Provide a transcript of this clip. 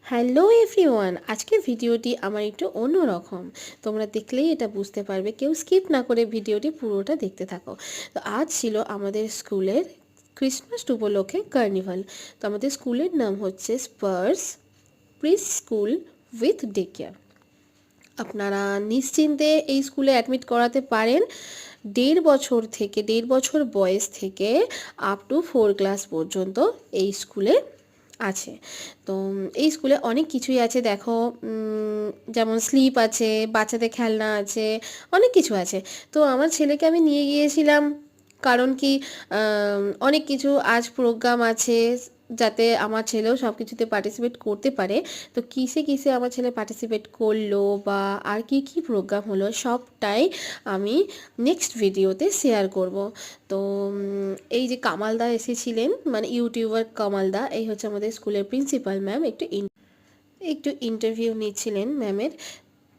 Hello everyone, আজকের ভিডিওটি আমার একটু অন্যরকম। তোমরা দেখলেই এটা বুঝতে পারবে, কেউ স্কিপ না করে ভিডিওটি পুরোটা দেখতে থাকো। তো আজ ছিল আমাদের স্কুলের ক্রিসমাস উপলক্ষে কার্নিভাল। তো আমাদের স্কুলের নাম হচ্ছে Spurs pre school with day care. আপনারা নিশ্চিন্তে এই স্কুলে অ্যাডমিট করাতে পারেন। 1.5 বছর বয়স থেকে আপ টু 4 ক্লাস পর্যন্ত এই স্কুলে আছে। তো এই স্কুলে অনেক কিছুই আছে, দেখো যেমন স্লিপ আছে, বাচ্চাদের খেলনা আছে, অনেক কিছু আছে। তো আমার ছেলেকে আমি নিয়ে গিয়েছিলাম, কারণ কি অনেক কিছু আজ প্রোগ্রাম আছে, যাতে আমার ছেলেও সব কিছুতে পার্টিসিপেট করতে পারে। তো কিসে কিসে আমার ছেলে পার্টিসিপেট করলো বা আর কি কি প্রোগ্রাম হলো সবটাই আমি নেক্সট ভিডিওতে শেয়ার করব। তো এই যে কামালদা এসেছিলেন, মানে ইউটিউবার কামালদা, এই হচ্ছে আমাদের স্কুলের প্রিন্সিপাল ম্যাম, একটু ইন্টারভিউ নিচ্ছিলেন ম্যামের।